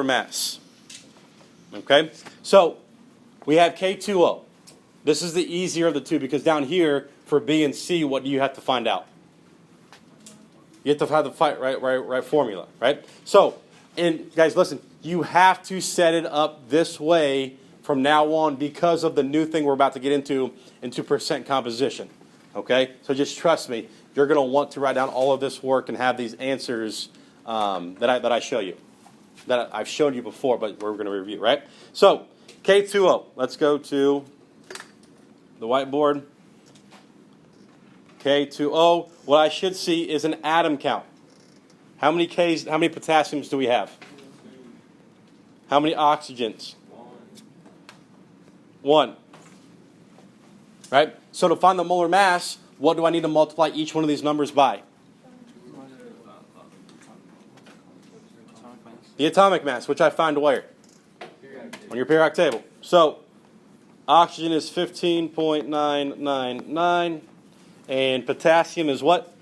mass. Okay, so we have K2O. This is the easier of the two because down here for B and C, what do you have to find out? You have to have the right formula, right? So, and guys, listen, you have to set it up this way from now on because of the new thing we're about to get into percent composition. Okay, so just trust me, you're going to want to write down all of this work and have these answers that I show you. That I've shown you before, but we're going to review, right? So, K2O. Let's go to the whiteboard. K2O. What I should see is an atom count. How many Ks, how many potassiums do we have? How many oxygens? One. Right? So to find the molar mass, what do I need to multiply each one of these numbers by? The atomic mass, which I find where? On your periodic table. So, oxygen is 15.999, and potassium is what?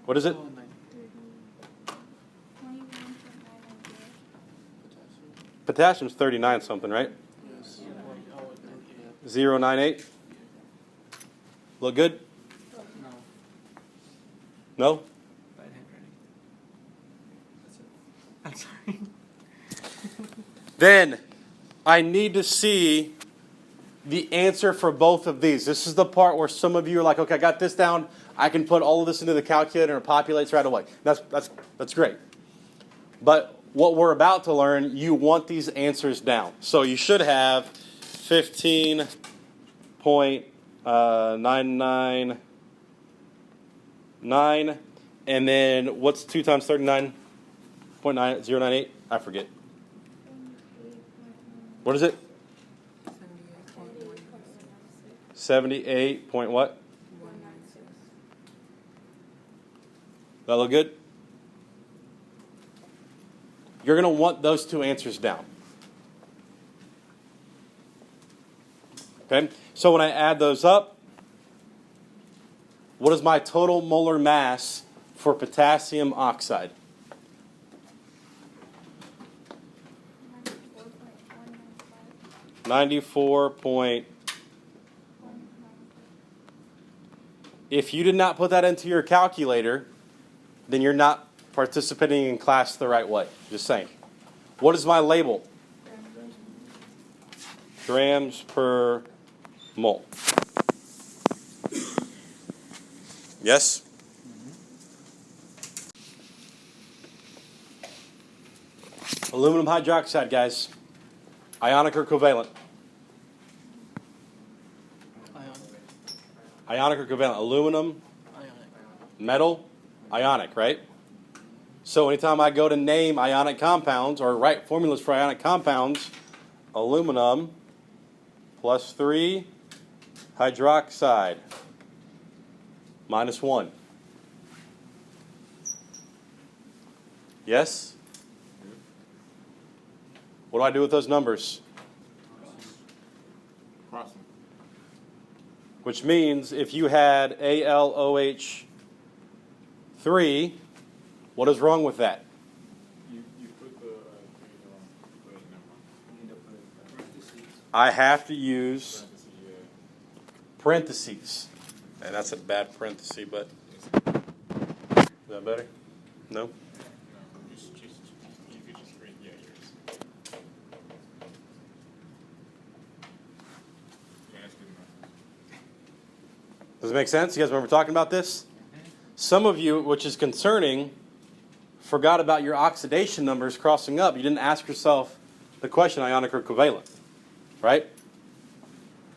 What is it? Potassium is 39 something, right? 098. Look good? No? I'm sorry. Then I need to see the answer for both of these. This is the part where some of you are like, okay, I got this down. I can put all of this into the calculator and it populates right away. That's great. But what we're about to learn, you want these answers down. So you should have 15.999, and then what's 2 times 39.098? I forget. What is it? 78 point what? That look good? You're going to want those two answers down. Okay? So when I add those up, what is my total molar mass for potassium oxide? 94 point. If you did not put that into your calculator, then you're not participating in class the right way. Just saying. What is my label? Grams per mole. Yes? Aluminum hydroxide, guys. Ionic or covalent? Ionic or covalent? Aluminum, metal, ionic, right? So anytime I go to name ionic compounds or write formulas for ionic compounds, aluminum plus 3 hydroxide minus 1. Yes? What do I do with those numbers? Cross them. Which means if you had AlOH3, what is wrong with that? You put the wait, never mind. I have to use Parentheses, parentheses. And that's a bad parenthesis, but is that better? No? No, just you could just read yours. Yeah, that's good enough. Does it make sense? You guys remember talking about this? Some of you, which is concerning, forgot about your oxidation numbers crossing up. You didn't ask yourself the question, ionic or covalent, right?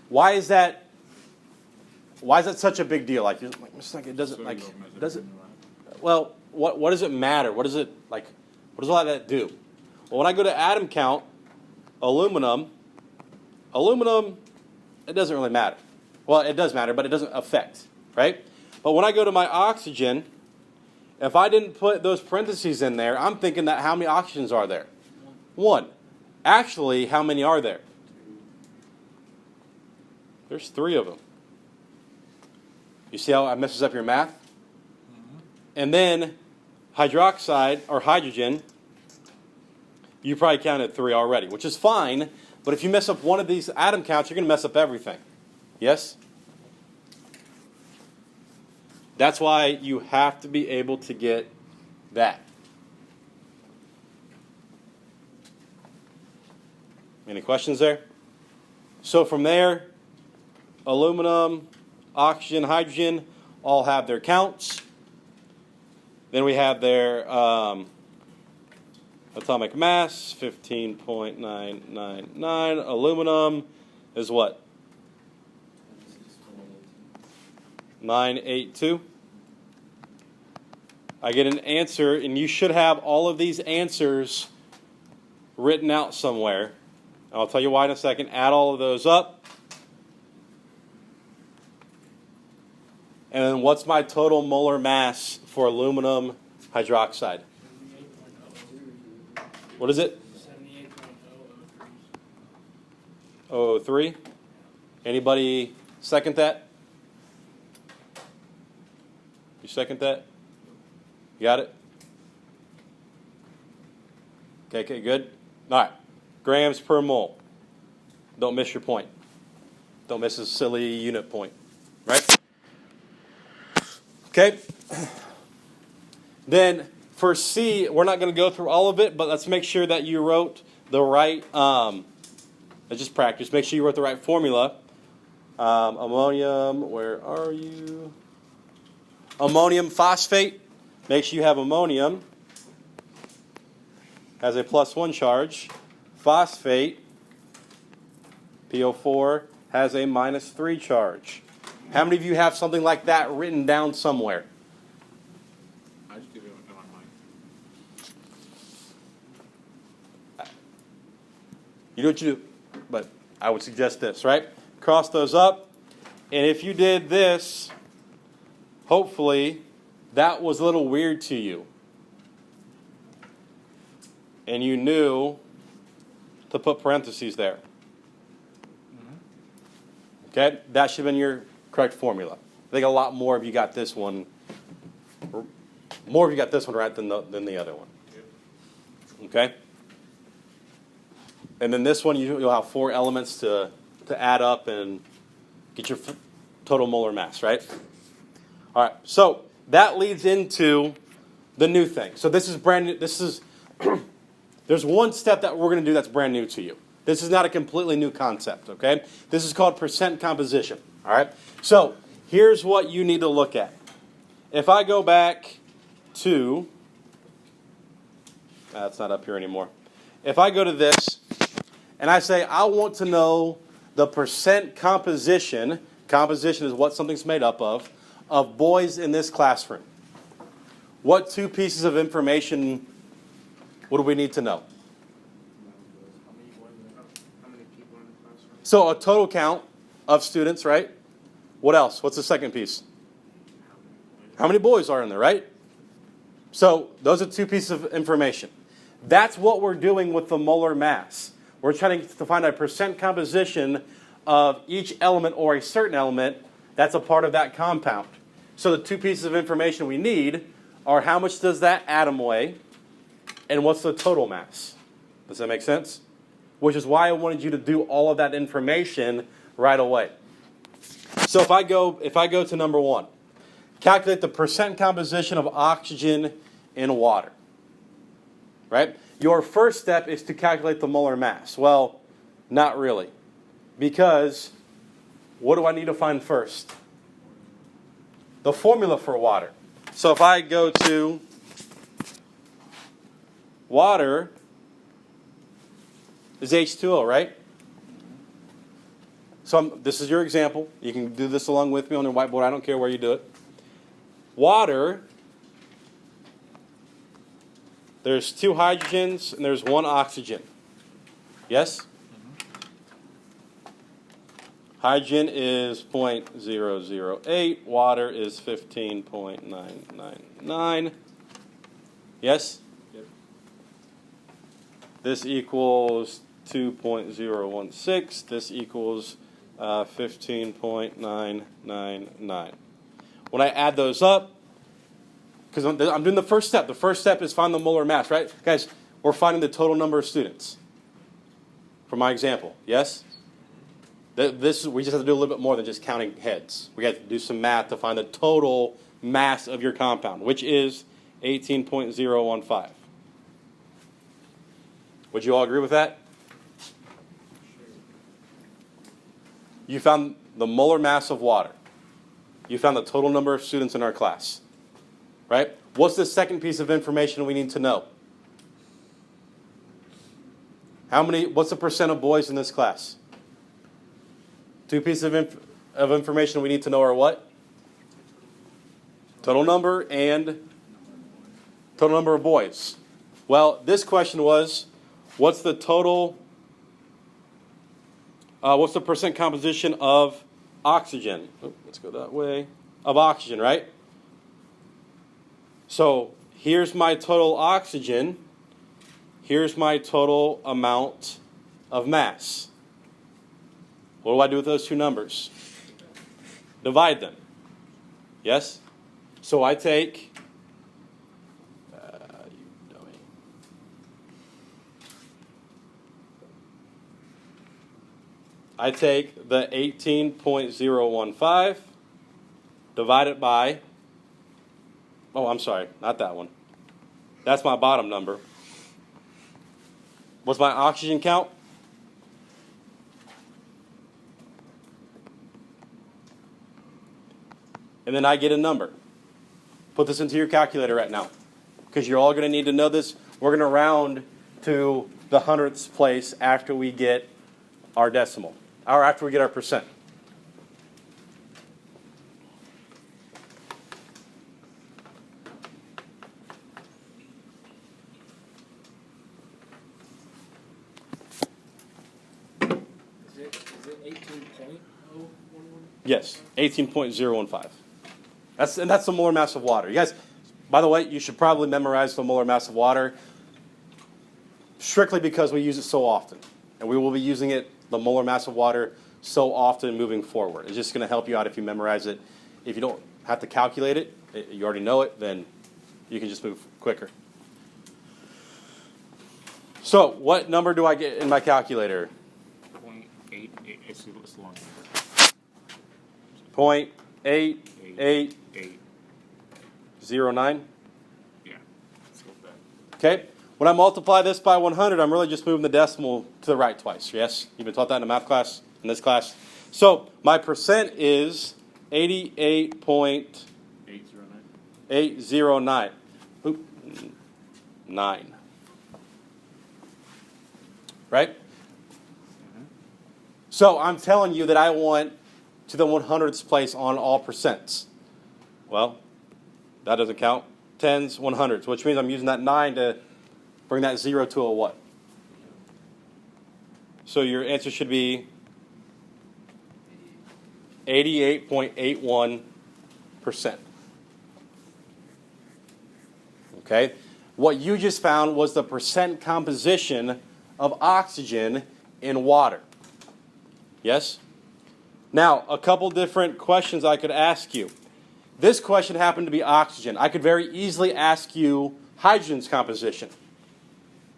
Why is that such a big deal? Like, it doesn't like, does it? Well, what does it matter? What does it like? What does all that do? Well, when I go to atom count, aluminum, it doesn't really matter. Well, it does matter, but it doesn't affect, right? But when I go to my oxygen, if I didn't put those parentheses in there, I'm thinking that how many oxygens are there? 1. Actually, how many are there? There's 3 of them. You see how it messes up your math? And then hydroxide or hydrogen You probably counted 3 already, which is fine. But if you mess up one of these atom counts, you're going to mess up everything. Yes? That's why you have to be able to get that. Any questions there? So from there, aluminum, oxygen, hydrogen all have their counts. Then we have their atomic mass, 15.999. Aluminum is what? 982. I get an answer, and you should have all of these answers written out somewhere. I'll tell you why in a second. Add all of those up. And then what's my total molar mass for aluminum hydroxide? What is it? 78.003. Anybody second that? You second that? You got it? Okay, good. All right. Grams per mole. Don't miss your point. Don't miss a silly unit point. Right? Okay. Then for C, we're not going to go through all of it, but let's make sure that you wrote the right, let's just practice. Make sure you wrote the right formula. Ammonium, where are you? Ammonium phosphate. Make sure you have ammonium has a +1 charge. Phosphate, PO4, has a -3 charge. How many of you have something like that written down somewhere? I just did it on mine. You do what you do, but I would suggest this, right? Cross those up, and if you did this, hopefully that was a little weird to you. And you knew to put parentheses there. Okay? That should have been your correct formula. I think a lot more of you got this one. More of you got this one right than the other one. Okay? And then this one, you'll have 4 elements to add up and get your total molar mass, right? All right, so that leads into the new thing. So this is brand new. This is there's one step that we're going to do that's brand new to you. This is not a completely new concept, okay? This is called percent composition, all right? So here's what you need to look at. If I go back to, that's not up here anymore. If I go to this and I say I want to know the percent composition is what something's made up of boys in this classroom. What 2 pieces of information would we need to know? How many people in the classroom? So a total count of students, right? What else? What's the second piece? How many boys are in there, right? So those are 2 pieces of information. That's what we're doing with the molar mass. We're trying to find a percent composition of each element or a certain element that's a part of that compound. So the 2 pieces of information we need are how much does that atom weigh and what's the total mass. Does that make sense? Which is why I wanted you to do all of that information right away. So if I go to number 1, calculate the percent composition of oxygen in water. Right? Your first step is to calculate the molar mass. Well, not really. Because what do I need to find first? The formula for water. So if I go to water is H2O, right? So this is your example. You can do this along with me on the whiteboard. I don't care where you do it. Water, there's 2 hydrogens and there's 1 oxygen. Yes? Hydrogen is 0.008. Water is 15.999. Yes? Yep. This equals 2.016. This equals 15.999. When I add those up, because I'm doing the first step. The first step is find the molar mass, right? Guys, we're finding the total number of students. For my example, yes? We just have to do a little bit more than just counting heads. We have to do some math to find the total mass of your compound, which is 18.015. Would you all agree with that? You found the molar mass of water. You found the total number of students in our class. Right? What's the second piece of information we need to know? What's the percent of boys in this class? Two pieces of information we need to know are what? Total number and total number of boys. Well, this question was, what's the percent composition of oxygen? Let's go that way. Of oxygen, right? So here's my total oxygen. Here's my total amount of mass. What do I do with those two numbers? Divide them. Yes? So I take, I take the 18.015, divide it by, oh, I'm sorry, not that one. That's my bottom number. What's my oxygen count? And then I get a number. Put this into your calculator right now, because you're all going to need to know this. We're going to round to the hundredths place after we get our decimal, or after we get our percent. Is it 18.011? Yes, 18.015. That's the molar mass of water. You guys, by the way, you should probably memorize the molar mass of water strictly because we use it so often. And we will be using it, the molar mass of water, so often moving forward. It's just going to help you out if you memorize it. If you don't have to calculate it, you already know it, then you can just move quicker. So, what number do I get in my calculator? 0.88. It's long. 0.8809. 8. Yeah. Let's go with that. Okay? When I multiply this by 100, I'm really just moving the decimal to the right twice. Yes? You've been taught that in a math class, in this class. So, my percent is 809. 88.809. Oop. 9. Right? So, I'm telling you that I want to the 100th place on all percents. Well, that doesn't count. Tens, 100s, which means I'm using that 9 to bring that 0 to a what? So your answer should be 88.81%. Okay? What you just found was the percent composition of oxygen in water. Yes? Now, a couple different questions I could ask you. This question happened to be oxygen. I could very easily ask you hydrogen's composition.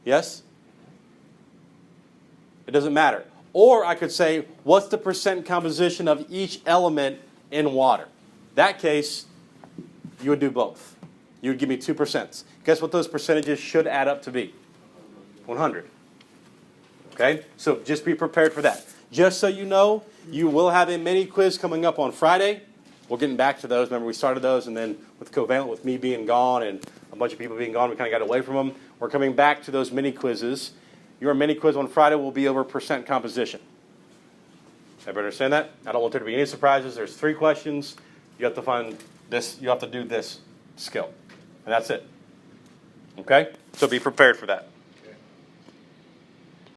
Yes? It doesn't matter. Or I could say, what's the percent composition of each element in water? That case, you would do both. You would give me 2%. Guess what those percentages should add up to be? 100. Okay? So just be prepared for that. Just so you know, you will have a mini quiz coming up on Friday. We're getting back to those. Remember, we started those, and then with Covalent, with me being gone and a bunch of people being gone, we kind of got away from them. We're coming back to those mini quizzes. Your mini quiz on Friday will be over percent composition. Everybody understand that? I don't want there to be any surprises. There's 3 questions. You have to find this. You have to do this skill, and that's it. Okay? So be prepared for that.